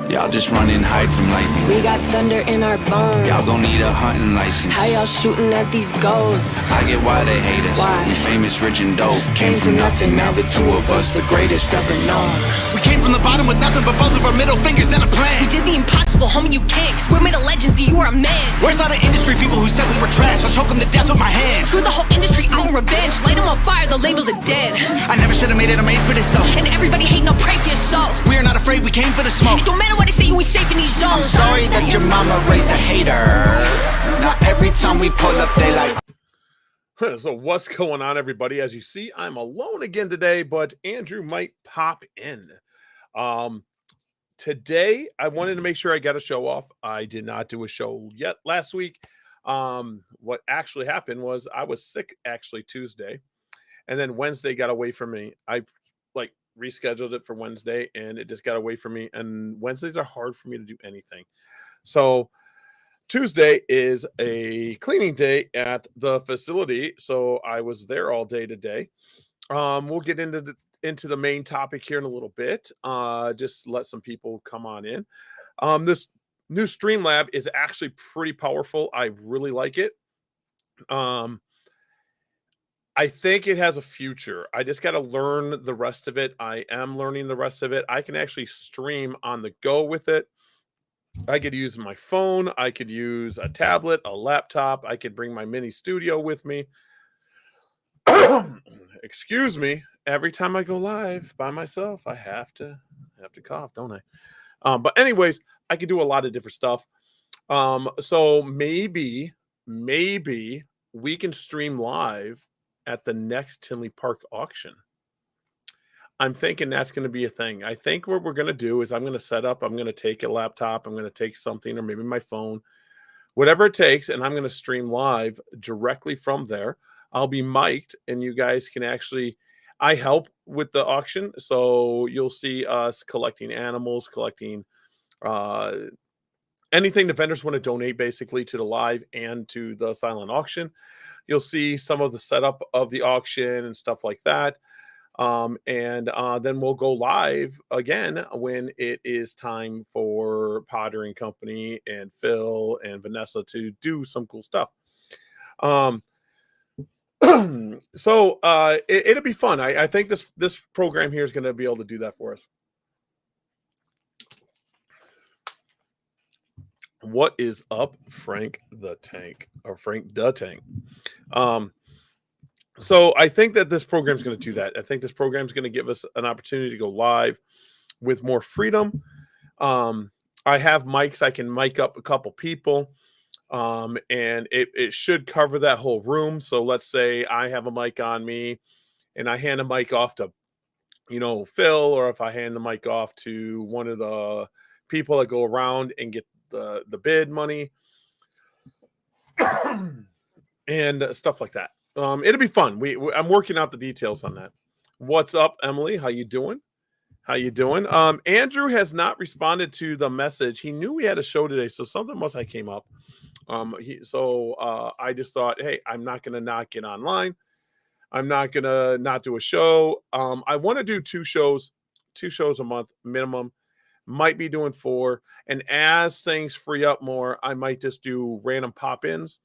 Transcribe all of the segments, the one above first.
Y'all just run and hide from lightning. We got thunder in our bones. Y'all gon' need a hunting license. How y'all shooting at these goats? I get why they hate us. Why? We famous, rich, and dope. Came from nothing, now the two of us, the greatest ever known. We came from the bottom with nothing but both of our middle fingers and a plan. We did the impossible, homie, you can't. Cause we're made of legends and you are a man. Where's all the industry people who said we were trash? I'll choke them to death with my hands. Screw the whole industry, I want revenge. Light them on fire, the labels are dead. I never should've made it, I made for this though. And everybody hating, I'll pray for your soul. We are not afraid, we came for the smoke. It don't matter what they say, you ain't safe in these I'm zones. sorry that your mama raised a hater. Now every time we pull up, they like. So what's going on, everybody? As you see, I'm alone again today, but Andrew might pop in. Today, I wanted to make sure I got a show off. I did not do a show yet last week. What actually happened was I was sick actually Tuesday, and then Wednesday got away from me. I rescheduled it for Wednesday, and it just got away from me. And Wednesdays are hard for me to do anything. So Tuesday is a cleaning day at the facility, so I was there all day today. We'll get into the main topic here in a little bit. Just let some people come on in. This new Streamlab is actually pretty powerful. I really like it. I think it has a future. I just got to learn the rest of it. I am learning the rest of it. I can actually stream on the go with it. I could use my phone. I could use a tablet, a laptop. I could bring my mini studio with me. Excuse me. Every time I go live by myself, I have to cough, don't I? But anyways, I could do a lot of different stuff. So maybe we can stream live at the next Tinley Park auction. I'm thinking that's going to be a thing. I think what we're going to do is I'm going to set up, I'm going to take a laptop, I'm going to take something, or maybe my phone, whatever it takes, and I'm going to stream live directly from there. I'll be mic'd, and you guys can actually, I help with the auction, so you'll see us collecting animals, collecting anything the vendors want to donate basically to the live and to the silent auction. You'll see some of the setup of the auction and stuff like that. And then we'll go live again when it is time for Potter and Company and Phil and Vanessa to do some cool stuff. So it'll be fun. I think this program here is going to be able to do that for us. What is up, Frank the Tank? So I think that this program is going to do that. I think this program is going to give us an opportunity to go live with more freedom. I have mics. I can mic up a couple people, and it should cover that whole room. So let's say I have a mic on me, and I hand a mic off to, Phil, or if I hand the mic off to one of the people that go around and get the bid money and stuff like that. It'll be fun. I'm working out the details on that. What's up, Emily? How you doing? Andrew has not responded to the message. He knew we had a show today, so something must have came up. I just thought, hey, I'm not going to not get online. I'm not going to not do a show. I want to do two shows a month minimum. Might be doing 4. And as things free up more, I might just do random pop-ins.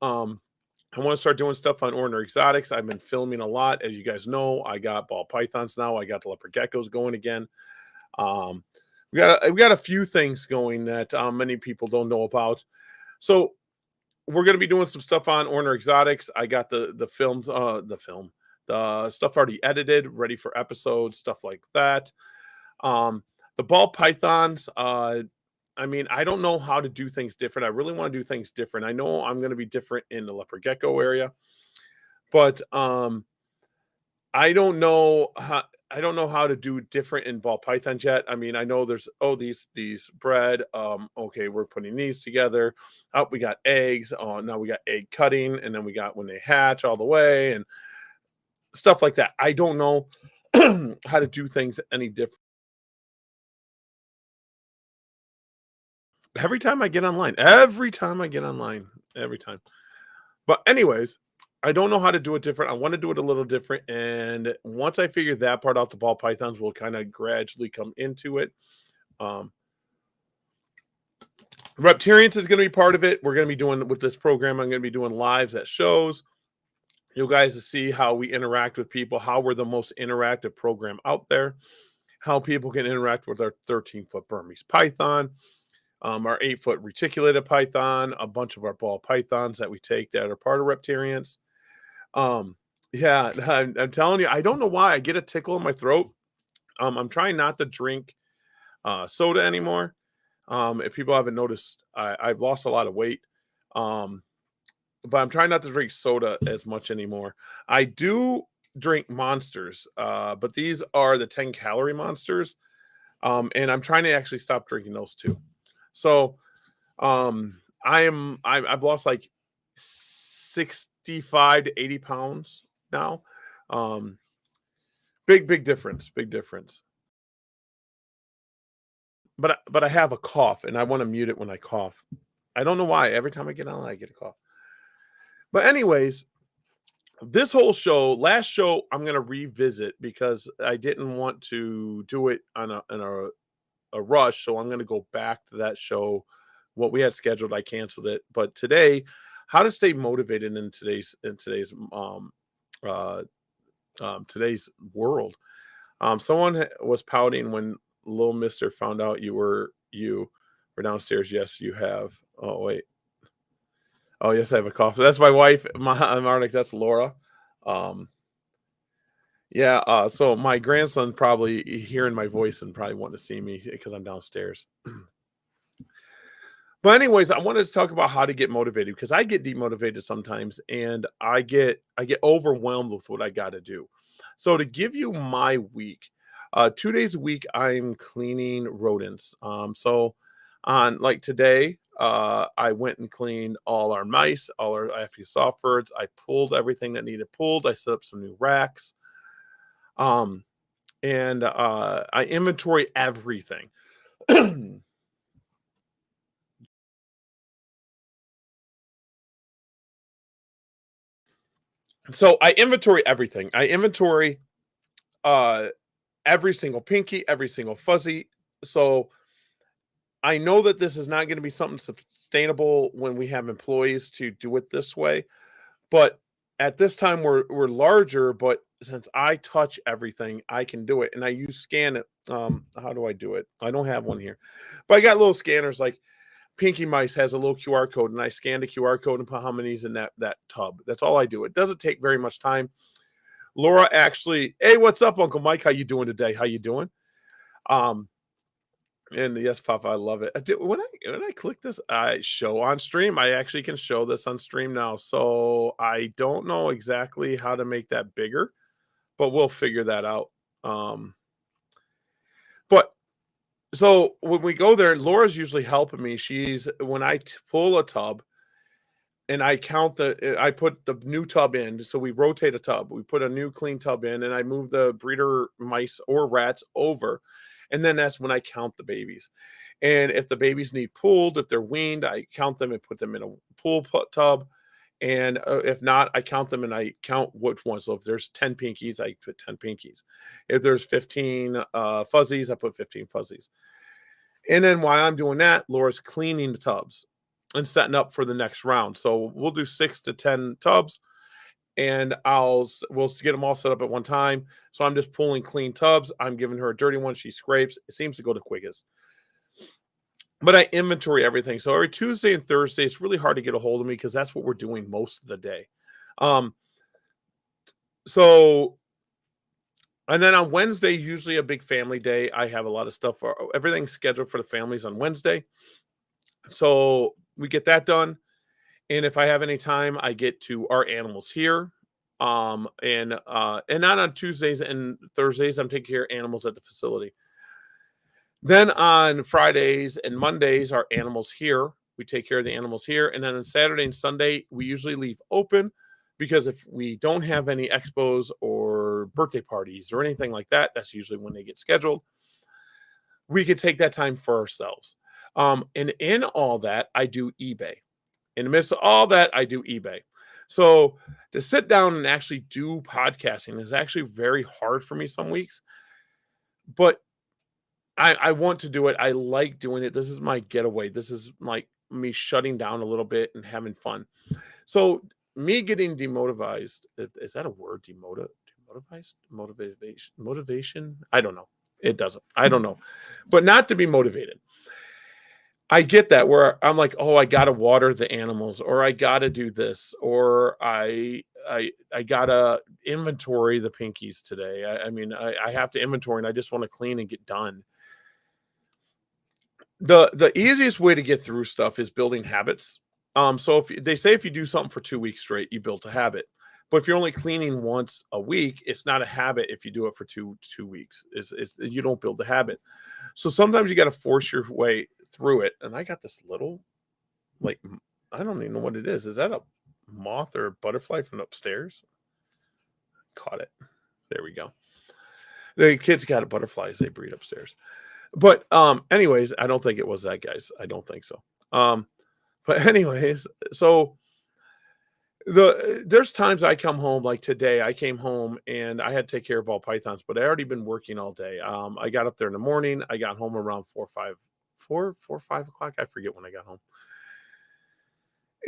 I want to start doing stuff on Ordinary Exotics. I've been filming a lot. As you guys know, I got ball pythons now. I got the leopard geckos going again. We got a few things going that many people don't know about. So we're going to be doing some stuff on Ordinary Exotics. I got the stuff already edited, ready for episodes, stuff like that. The ball pythons, I don't know how to do things different. I really want to do things different. I know I'm going to be different in the leopard gecko area, but I don't know how to do different in ball pythons yet. I know there's these bred. Okay, we're putting these together. Oh, we got eggs. Oh, now we got egg cutting, and then we got when they hatch all the way and stuff like that. I don't know how to do things any different. Every time I get online. But anyways, I don't know how to do it different. I want to do it a little different. And once I figure that part out, the ball pythons will kind of gradually come into it. Reptarians is going to be part of it. We're going to be doing with this program. I'm going to be doing lives at shows. You guys to see how we interact with people, how we're the most interactive program out there, how people can interact with our 13-foot Burmese python, our 8-foot reticulated python, a bunch of our ball pythons that we take that are part of Reptarians. Yeah, I'm telling you, I don't know why I get a tickle in my throat. I'm trying not to drink soda anymore. If people haven't noticed, I've lost a lot of weight. But I'm trying not to drink soda as much anymore. I do drink Monsters, but these are the 10-calorie Monsters. And I'm trying to actually stop drinking those too. So I've lost like 65 to 80 pounds now. Big difference. But I have a cough, and I want to mute it when I cough. I don't know why. Every time I get on, I get a cough. But anyways, this whole show, last show, I'm going to revisit because I didn't want to do it on a rush. So I'm going to go back to that show. What we had scheduled, I canceled it. But today, how to stay motivated in today's world. Someone was pouting when Little Mister found out you were downstairs. Yes, you have. Oh wait. Oh yes, I have a cough. That's my wife, Marnik. That's Laura. Yeah. So my grandson probably hearing my voice and probably wanting to see me because I'm downstairs. But anyways, I wanted to talk about how to get motivated because I get demotivated sometimes, and I get overwhelmed with what I got to do. So to give you my week, 2 days a week, I'm cleaning rodents. So on like today, I went and cleaned all our mice, all our soft birds. I pulled everything that needed pulled. I set up some new racks. And I inventory everything. So I inventory everything. I inventory every single pinky, every single fuzzy. So I know that this is not going to be something sustainable when we have employees to do it this way. But at this time, we're larger. But since I touch everything, I can do it. And I use scan it. How do I do it? I don't have one here. But I got little scanners like Pinky Mice has a little QR code, and I scan the QR code and put how many's in that tub. That's all I do. It doesn't take very much time. Laura actually, hey, what's up, Uncle Mike? How you doing today? How you doing? And yes, Papa, I love it. When I click this, I show on stream. I actually can show this on stream now. So I don't know exactly how to make that bigger, but we'll figure that out. But so when we go there, Laura's usually helping me. When I pull a tub and I I put the new tub in. So we rotate a tub. We put a new clean tub in, and I move the breeder mice or rats over. And then that's when I count the babies. And if the babies need pulled, if they're weaned, I count them and put them in a pool tub. And if not, I count them and I count which ones. So if there's 10 pinkies, I put 10 pinkies. If there's 15 fuzzies, I put 15 fuzzies. And then while I'm doing that, Laura's cleaning the tubs and setting up for the next round. So we'll do 6 to 10 tubs, and we'll get them all set up at one time. So I'm just pulling clean tubs. I'm giving her a dirty one. She scrapes. It seems to go the quickest. But I inventory everything. So every Tuesday and Thursday, it's really hard to get a hold of me because that's what we're doing most of the day. And then on Wednesday, usually a big family day. I have a lot of stuff. Everything's scheduled for the families on Wednesday. So we get that done. And if I have any time, I get to our animals here. And not on Tuesdays and Thursdays, I'm taking care of animals at the facility. Then on Fridays and Mondays, our animals here. We take care of the animals here. And then on Saturday and Sunday, we usually leave open because if we don't have any expos or birthday parties or anything like that, that's usually when they get scheduled. We could take that time for ourselves. And in all that, I do eBay. In the midst of all that, I do eBay. So to sit down and actually do podcasting is actually very hard for me some weeks. But I want to do it. I like doing it. This is my getaway. This is like me shutting down a little bit and having fun. So me getting demotivized, is that a word? Demotivized? Motivation? I don't know. It doesn't. I don't know. But not to be motivated. I get that where I'm like, oh, I gotta water the animals, or I gotta do this, or I gotta inventory the pinkies today. I mean, I have to inventory and I just want to clean and get done. The easiest way to get through stuff is building habits. So if they say if you do something for 2 weeks straight, you built a habit. But if you're only cleaning once a week, it's not a habit if you do it for two weeks. Is you don't build a habit. So sometimes you got to force your way through it. And I got this little, like, I don't even know what it is. Is that a moth or a butterfly from upstairs? Caught it. There we go. The kids got butterflies. They breed upstairs. But anyways, I don't think it was that, guys. I don't think so. But anyways, so there's times I come home, like today. I came home and I had to take care of ball pythons, but I already been working all day. I got up there in the morning. I got home around 4 or 5 o'clock. I forget when I got home.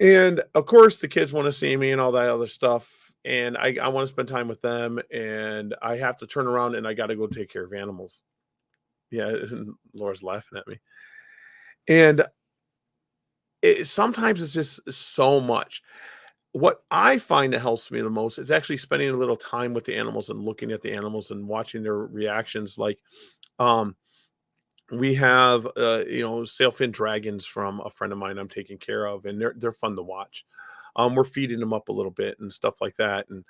And of course, the kids want to see me and all that other stuff. And I want to spend time with them. And I have to turn around and I got to go take care of animals. Yeah, Laura's laughing at me. And sometimes it's just so much. What I find that helps me the most is actually spending a little time with the animals and looking at the animals and watching their reactions. Like, we have, sailfin dragons from a friend of mine I'm taking care of, and they're fun to watch. We're feeding them up a little bit and stuff like that. And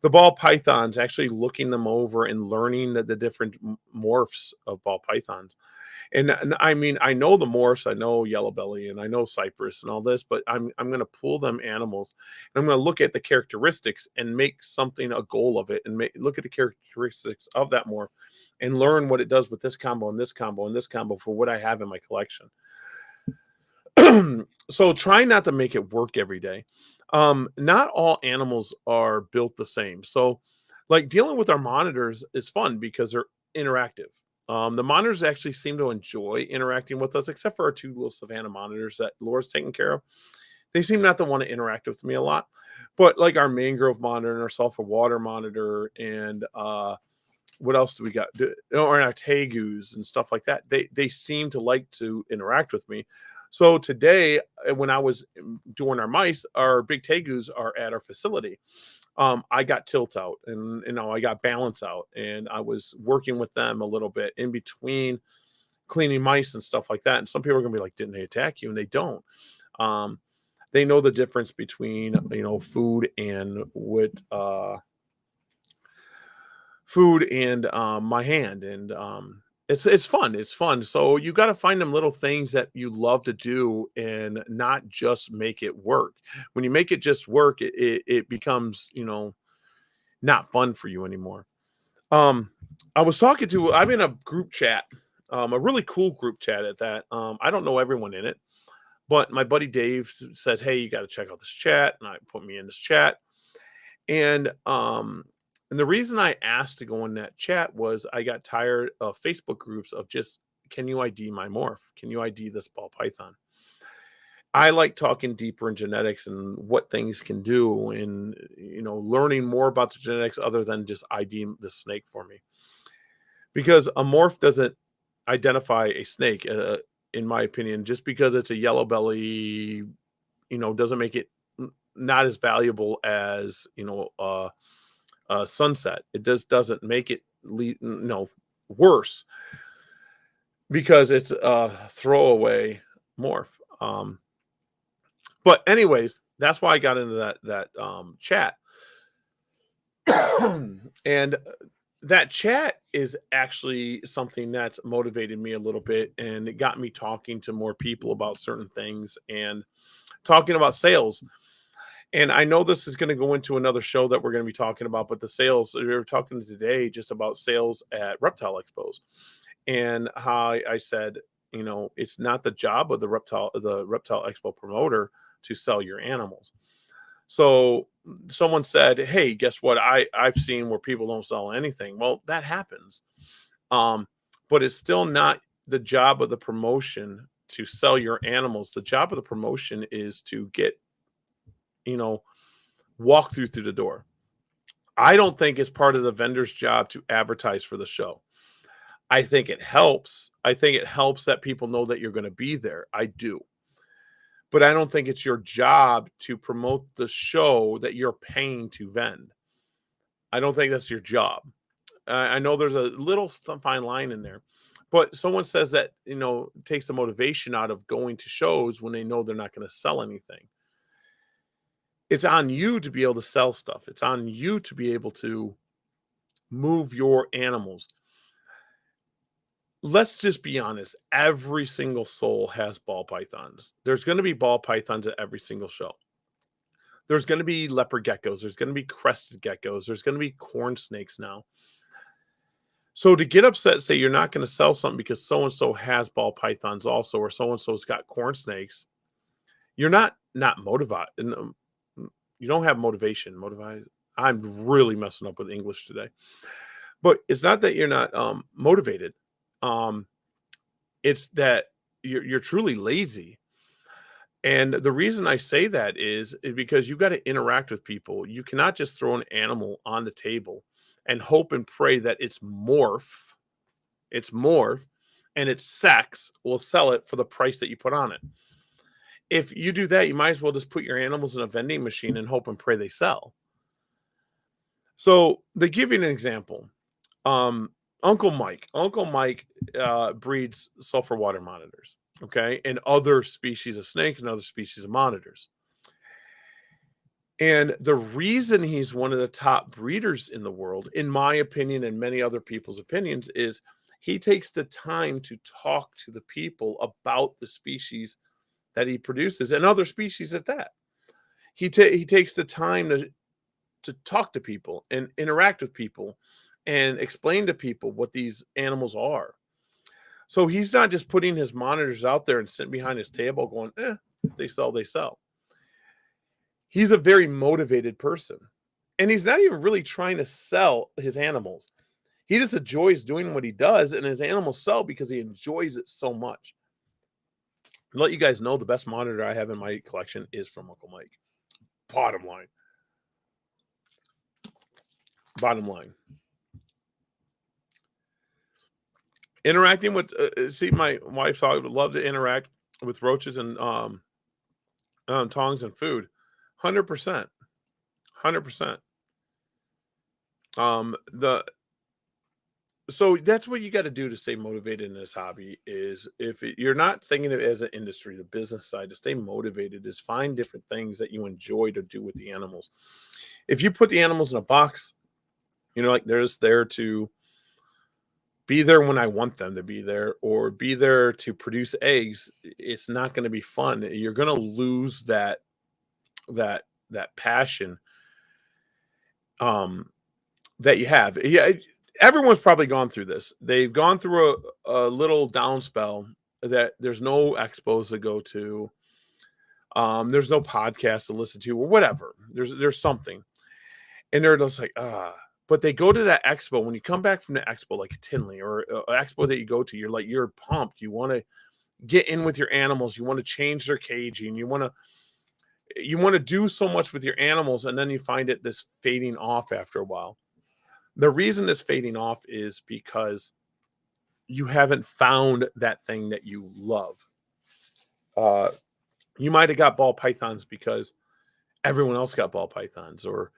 the ball pythons, actually looking them over and learning the different morphs of ball pythons. And I mean, I know the morphs, I know yellow belly, and I know cypress and all this, but I'm going to pull them animals, and I'm going to look at the characteristics and make something a goal of it, and look at the characteristics of that morph, and learn what it does with this combo and this combo and this combo for what I have in my collection. So try not to make it work every day. Not all animals are built the same. So like dealing with our monitors is fun because they're interactive. The monitors actually seem to enjoy interacting with us, except for our two little Savannah monitors that Laura's taking care of. They seem not to want to interact with me a lot. But like our mangrove monitor and our sulfur water monitor and what else do we got? Or our tegus and stuff like that. They seem to like to interact with me. So today, when I was doing our mice, our big tegus are at our facility. I got tilt out and I got balance out, and I was working with them a little bit in between cleaning mice and stuff like that. And some people are gonna be like, "Didn't they attack you?" And they don't. They know the difference between food and my hand, and it's fun. It's fun. So you got to find them little things that you love to do and not just make it work. When you make it just work, it becomes, not fun for you anymore. I'm in a group chat, a really cool group chat at that. I don't know everyone in it, but my buddy Dave said, "Hey, you got to check out this chat." And I put me in this chat. And the reason I asked to go in that chat was I got tired of Facebook groups of just, can you ID my morph? Can you ID this ball python? I like talking deeper in genetics and what things can do, and learning more about the genetics other than just ID the snake for me. Because a morph doesn't identify a snake, in my opinion. Just because it's a yellow belly, doesn't make it not as valuable as sunset. It doesn't make it worse because it's a throwaway morph. But anyways, that's why I got into that chat. And that chat is actually something that's motivated me a little bit, and it got me talking to more people about certain things and talking about sales. And I know this is going to go into another show that we're going to be talking about, but the sales, we were talking today just about sales at Reptile Expos, and how I said, it's not the job of the Reptile Expo promoter to sell your animals. So someone said, "Hey, guess what? I've seen where people don't sell anything." Well, that happens. But but it's still not the job of the promotion to sell your animals. The job of the promotion is to get, walk through the door. I don't think it's part of the vendor's job to advertise for the show. I think it helps. I think it helps that people know that you're going to be there. I do. But I don't think it's your job to promote the show that you're paying to vend. I don't think that's your job. I know there's a little fine line in there. But someone says that, takes the motivation out of going to shows when they know they're not going to sell anything. It's on you to be able to sell stuff. It's on you to be able to move your animals. Let's just be honest. Every single soul has ball pythons. There's going to be ball pythons at every single show. There's going to be leopard geckos. There's going to be crested geckos. There's going to be corn snakes now. So to get upset, say you're not going to sell something because so-and-so has ball pythons also, or so-and-so's got corn snakes, you're not motivated. You don't have motivation. I'm really messing up with English today. But it's not that you're not motivated. It's that you're truly lazy. And the reason I say that is because you got to interact with people. You cannot just throw an animal on the table and hope and pray that its morph, and its sex will sell it for the price that you put on it. If you do that, you might as well just put your animals in a vending machine and hope and pray they sell. So to give you an example, Uncle Mike breeds sulfur water monitors, okay, and other species of snakes and other species of monitors. And the reason he's one of the top breeders in the world, in my opinion and many other people's opinions, is he takes the time to talk to the people about the species that he produces and other species at that. He takes the time to talk to people and interact with people and explain to people what these animals are. So he's not just putting his monitors out there and sitting behind his table going, if they sell, they sell. He's a very motivated person. And he's not even really trying to sell his animals. He just enjoys doing what he does, and his animals sell because he enjoys it so much. I'll let you guys know the best monitor I have in my collection is from Uncle Mike. Bottom line. Interacting with, my wife would love to interact with roaches and tongs and food. 100%. So that's what you got to do to stay motivated in this hobby is you're not thinking of it as an industry, the business side, to stay motivated is find different things that you enjoy to do with the animals. If you put the animals in a box, they're just there to be there when I want them to be there or be there to produce eggs, it's not going to be fun. You're going to lose that passion that you have. Yeah, everyone's probably gone through this. They've gone through a little down spell that there's no expos to go to. There's no podcast to listen to or whatever. There's something. And they're just like, but they go to that expo. When you come back from the expo, like Tinley or an expo that you go to, you're pumped. You want to get in with your animals. You want to change their caging. You want to do so much with your animals, and then you find it this fading off after a while. The reason it's fading off is because you haven't found that thing that you love. You might have got ball pythons because everyone else got ball pythons, or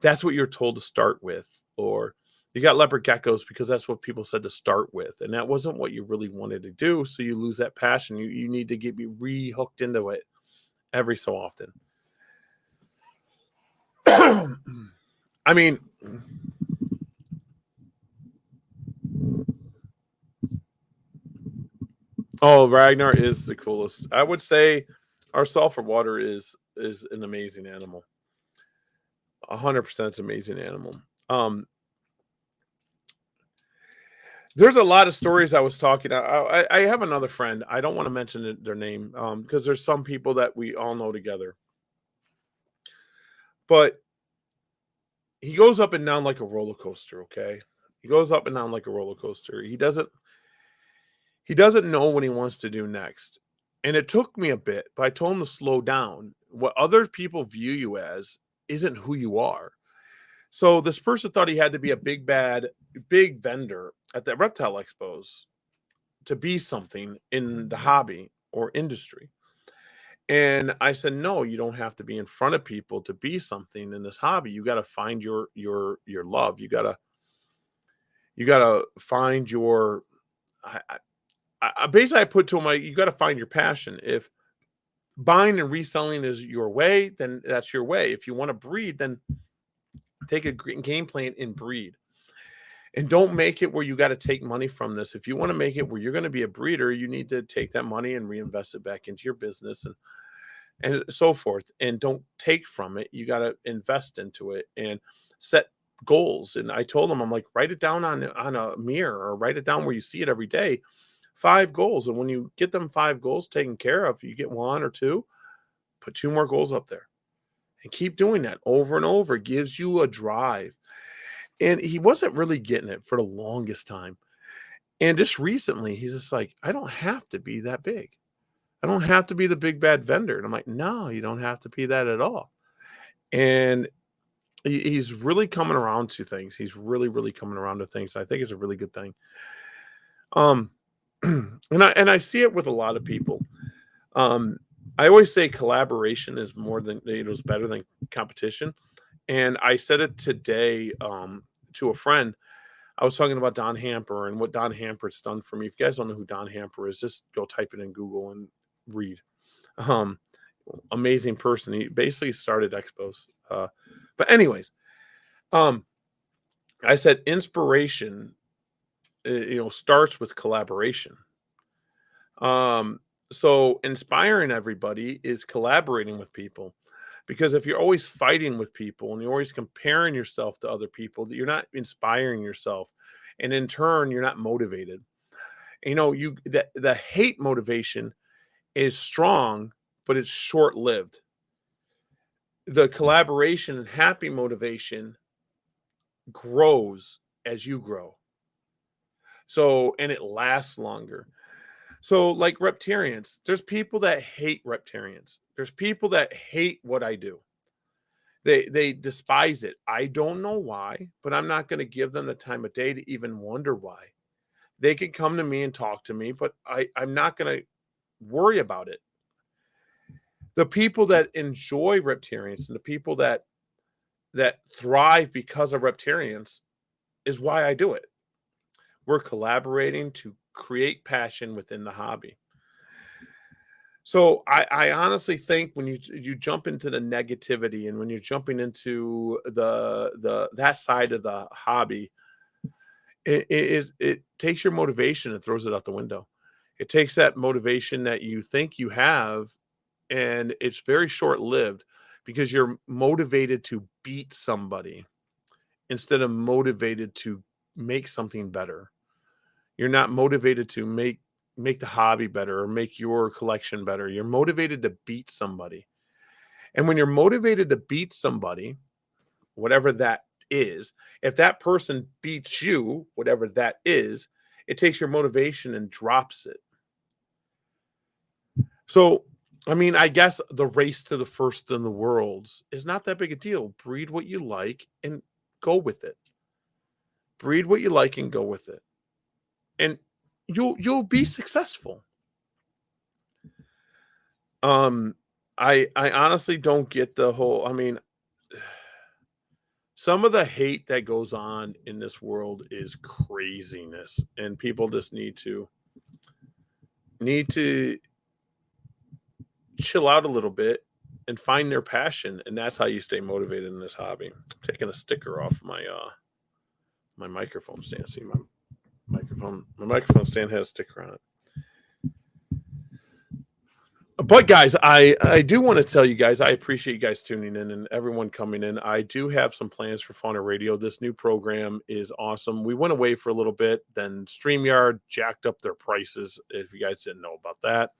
that's what you're told to start with, or you got leopard geckos because that's what people said to start with, and that wasn't what you really wanted to do, so you lose that passion. You need to be re-hooked into it every so often. I mean, Ragnar is the coolest. I would say our sulfur water is an amazing animal. 100% it's an amazing animal. There's a lot of stories I was talking about. I have another friend. I don't want to mention their name because there's some people that we all know together. But he goes up and down like a roller coaster, okay? He goes up and down like a roller coaster. He doesn't He doesn't know what he wants to do next. And it took me a bit, but I told him to slow down. What other people view you as isn't who you are. So this person thought he had to be a big vendor at the reptile expos to be something in the hobby or industry. And I said, no, you don't have to be in front of people to be something in this hobby. You got to find your love. You got to find your basically I put to him, you got to find your passion. If buying and reselling is your way, then that's your way. If you want to breed, then take a game plan and breed. And don't make it where you got to take money from this. If you want to make it where you're going to be a breeder, you need to take that money and reinvest it back into your business and so forth. And don't take from it. You got to invest into it and set goals. And I told him, I'm like, write it down on a mirror or write it down where you see it every day. 5 goals. And when you get them 5 goals taken care of, you get 1 or 2, put 2 more goals up there and keep doing that over and over. It gives you a drive. And he wasn't really getting it for the longest time. And just recently, he's just like, I don't have to be that big. I don't have to be the big bad vendor. And I'm like, no, you don't have to be that at all. And he's really coming around to things. He's really, really coming around to things. I think it's a really good thing. And I see it with a lot of people. I always say collaboration is more than, is better than competition. And I said it today to a friend. I was talking about Don Hamper and what Don Hamper's done for me. If you guys don't know who Don Hamper is, just go type it in Google and read. Amazing person. He basically started expos. But anyways, I said inspiration, starts with collaboration. So inspiring everybody is collaborating with people. Because if you're always fighting with people and you're always comparing yourself to other people, that you're not inspiring yourself, and in turn you're not motivated. The hate motivation is strong, but it's short-lived. The collaboration and happy motivation grows as you grow. So, and it lasts longer. So, like reptarians, there's people that hate reptarians. There's people that hate what I do. They despise it. I don't know why, but I'm not going to give them the time of day to even wonder why. They can come to me and talk to me, but I'm not going to worry about it. The people that enjoy reptarians and the people that thrive because of reptarians is why I do it. We're collaborating to create passion within the hobby. So I honestly think when you jump into the negativity and when you're jumping into that side of the hobby, it takes your motivation and throws it out the window. It takes that motivation that you think you have, and it's very short-lived because you're motivated to beat somebody instead of motivated to make something better. You're not motivated to make the hobby better or make your collection better. You're motivated to beat somebody. And when you're motivated to beat somebody, whatever that is, if that person beats you, whatever that is, it takes your motivation and drops it. So, I guess the race to the first in the worlds is not that big a deal. Breed what you like and go with it. Breed what you like and go with it. And you'll be successful. I honestly don't get the whole, some of the hate that goes on in this world is craziness, and people just need to chill out a little bit and find their passion, and that's how you stay motivated in this hobby. I'm taking a sticker off my microphone stand. See, my microphone stand has a sticker on it. But guys, I do want to tell you guys, I appreciate you guys tuning in and everyone coming in. I do have some plans for Fauna Radio. This new program is awesome. We went away for a little bit, then StreamYard jacked up their prices, if you guys didn't know about that.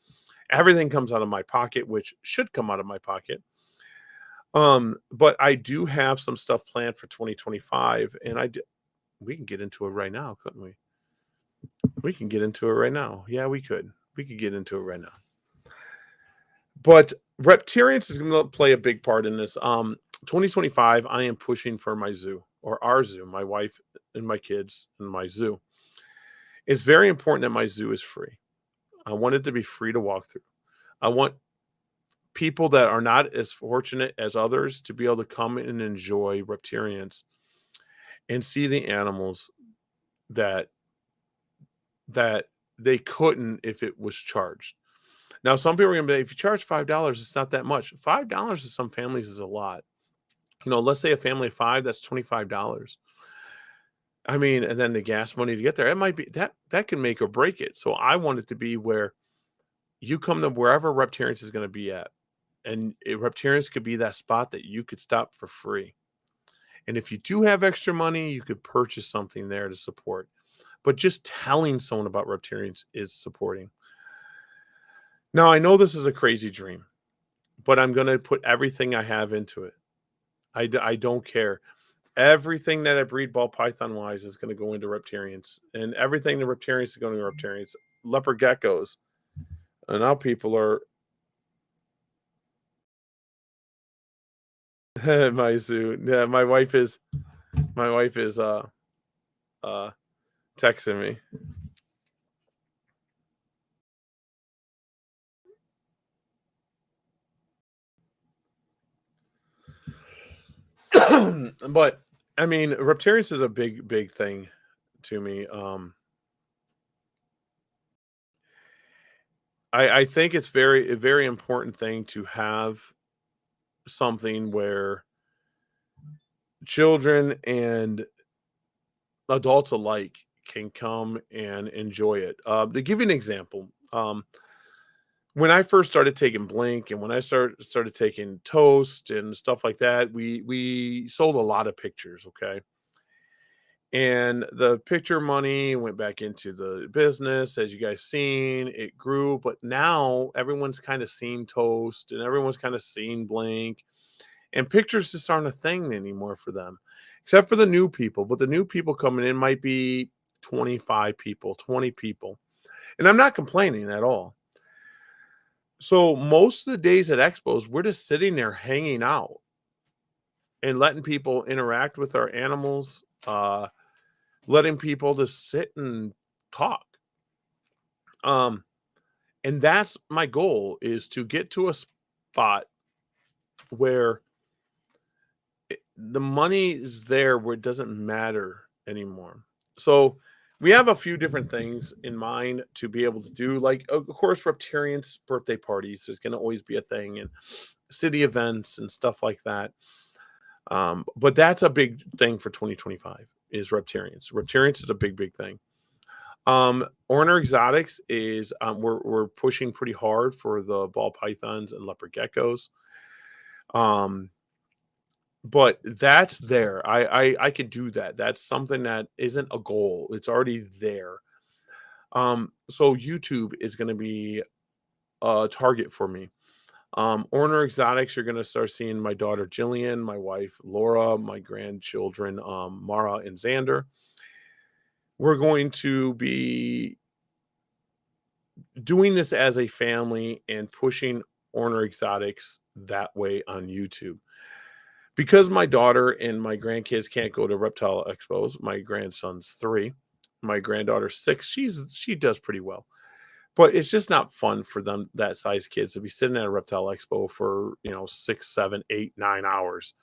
Everything comes out of my pocket, which should come out of my pocket. But I do have some stuff planned for 2025, and we can get into it right now, couldn't we? We can get into it right now. Yeah, we could. We could get into it right now. But reptilians is going to play a big part in this. 2025, I am pushing for my zoo or our zoo, my wife and my kids and my zoo. It's very important that my zoo is free. I want it to be free to walk through. I want people that are not as fortunate as others to be able to come and enjoy reptilians and see the animals that that they couldn't if it was charged. Now, some people are gonna be, if you charge $5, it's not that much. $5 to some families is a lot. Let's say a family of five, that's $25. I mean, and then the gas money to get there, it might be that can make or break it. So I want it to be where you come to wherever reptilians is going to be at, and reptilians could be that spot that you could stop for free. And if you do have extra money, you could purchase something there to support. But just telling someone about reptilians is supporting. Now, I know this is a crazy dream, but I'm going to put everything I have into it. I don't care. Everything that I breed ball python wise is going to go into reptilians, and everything the reptilians is going to reptilians. Leopard geckos, and now people are my zoo. Yeah, my wife is texting me. But I mean, reptilians is a big thing to me. I think it's a very important thing to have something where children and adults alike can come and enjoy it. To give you an example, when I first started taking Blink and when I started taking Toast and stuff like that, we sold a lot of pictures, okay? And the picture money went back into the business, as you guys seen, it grew, but now everyone's kind of seen Toast and everyone's kind of seen Blink, and pictures just aren't a thing anymore for them, except for the new people. But the new people coming in might be 25 people, 20 people. And I'm not complaining at all. So most of the days at expos, we're just sitting there hanging out and letting people interact with our animals, letting people just sit and talk. And that's my goal, is to get to a spot where the money is there, where it doesn't matter anymore. So we have a few different things in mind to be able to do. Like, of course, reptilians birthday parties is going to always be a thing, and city events and stuff like that. But that's a big thing for 2025 is reptilians. Reptilians is a big thing. Orner exotics is we're pushing pretty hard for the ball pythons and leopard geckos. But that's there. I could do that. That's something that isn't a goal. It's already there. So YouTube is going to be a target for me. Orner exotics, you're going to start seeing my daughter Jillian, my wife Laura, my grandchildren Mara and Xander. We're going to be doing this as a family and pushing Orner exotics that way on YouTube. Because my daughter and my grandkids can't go to reptile expos, my grandson's 3, my granddaughter's 6. She does pretty well, but it's just not fun for them, that size kids, to be sitting at a reptile expo for 6, 7, 8, 9 hours.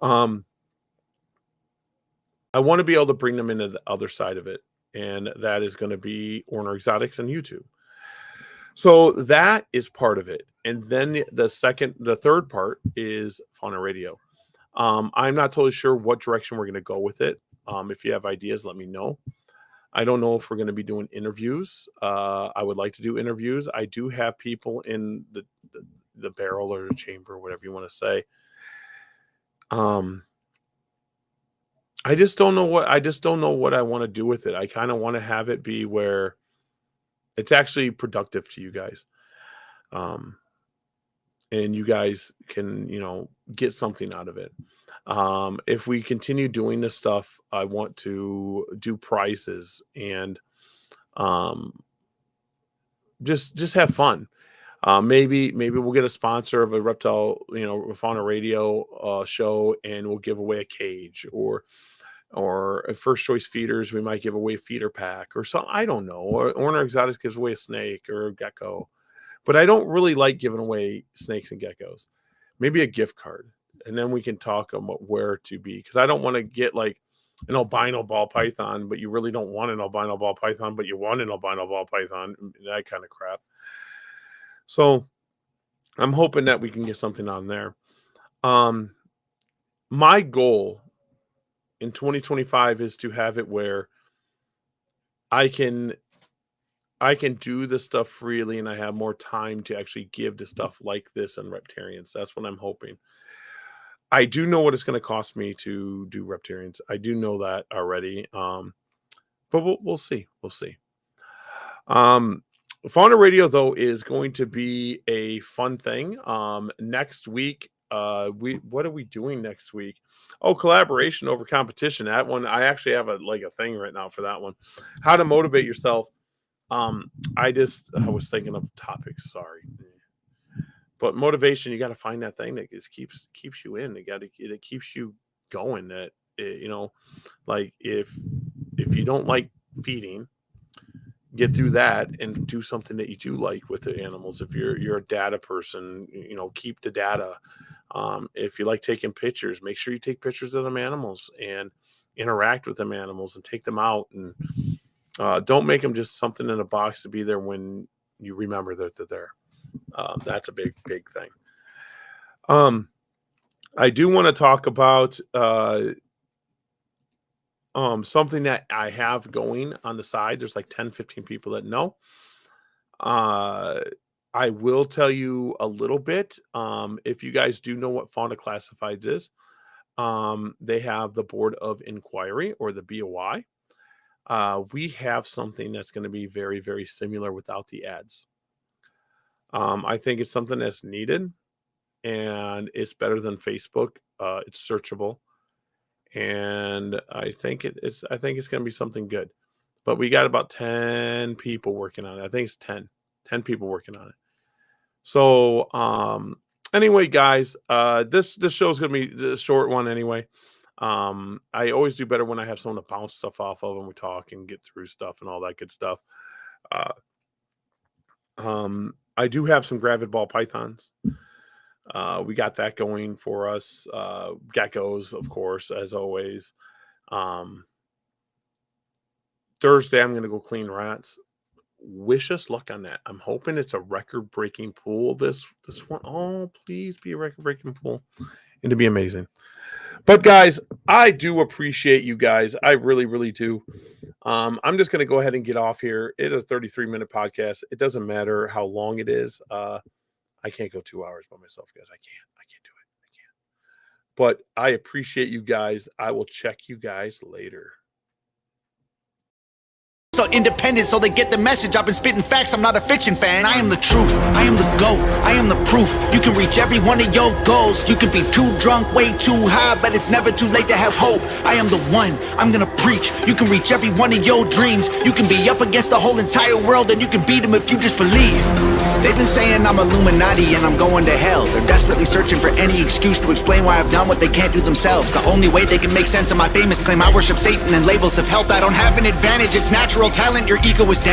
I want to be able to bring them into the other side of it, and that is going to be Orner exotics and YouTube. So that is part of it. And then the third part is Fauna Radio. I'm not totally sure what direction we're going to go with it. If you have ideas, let me know. I don't know if we're going to be doing interviews. I would like to do interviews. I do have people in the barrel or the chamber, whatever you want to say. I just don't know what I want to do with it. I kind of want to have it be where it's actually productive to you guys. And you guys can, get something out of it. If we continue doing this stuff, I want to do prizes, and Just have fun. Maybe we'll get a sponsor of a Reptile, Fauna Radio show, and we'll give away a cage, or a first choice feeders. We might give away a feeder pack or something. I don't know. Or Orner Exotics gives away a snake or a gecko. But I don't really like giving away snakes and geckos. Maybe a gift card. And then we can talk about where to be. Because I don't want to get like an albino ball python, but you really don't want an albino ball python, but you want an albino ball python. That kind of crap. So I'm hoping that we can get something on there. My goal in 2025 is to have it where I can do the stuff freely, and I have more time to actually give to stuff like this and Reptarians. That's what I'm hoping. I do know what it's going to cost me to do Reptarians. I do know that already. But we'll see. We'll see. Fauna Radio, though, is going to be a fun thing. Next week, what are we doing next week? Oh, collaboration over competition. That one, I actually have a thing right now for that one. How to motivate yourself. I was thinking of topics. Sorry, but motivation. You got to find that thing that just keeps you in. It keeps you going. That like if you don't like feeding, get through that and do something that you do like with the animals. If you're a data person, keep the data. If you like taking pictures, make sure you take pictures of them animals and interact with them animals and take them out, and don't make them just something in a box to be there when you remember that they're there. That's a big thing. I do want to talk about something that I have going on the side. There's like 10, 15 people that know. I will tell you a little bit. If you guys do know what Fauna Classifieds is, they have the Board of Inquiry, or the BOI. We have something that's going to be very, very similar without the ads. I think it's something that's needed, and it's better than Facebook. It's searchable, and I think it's going to be something good. But we got about 10 people working on it. I think it's 10 people working on it. So anyway, guys, this show is going to be a short one anyway. I always do better when I have someone to bounce stuff off of and we talk and get through stuff and all that good stuff. I do have some gravid ball pythons. We got that going for us. Geckos, of course, as always. Thursday, I'm going to go clean rats. Wish us luck on that. I'm hoping it's a record-breaking pool. This one, oh, please be a record-breaking pool. It'd be amazing. But guys, I do appreciate you guys. I really, really do. I'm just going to go ahead and get off here. It is a 33-minute podcast. It doesn't matter how long it is. I can't go 2 hours by myself, guys. I can't do it. I can't. But I appreciate you guys. I will check you guys later. So independent, so they get the message. I've been spitting facts, I'm not a fiction fan. I am the truth, I am the GOAT, I am the proof. You can reach every one of your goals. You can be too drunk, way too high, but it's never too late to have hope. I am the one, I'm gonna preach. You can reach every one of your dreams. You can be up against the whole entire world, and you can beat them if you just believe. They've been saying I'm Illuminati and I'm going to hell. They're desperately searching for any excuse to explain why I've done what they can't do themselves. The only way they can make sense of my famous claim I worship Satan and labels of health. I don't have an advantage, it's natural talent, your ego is down.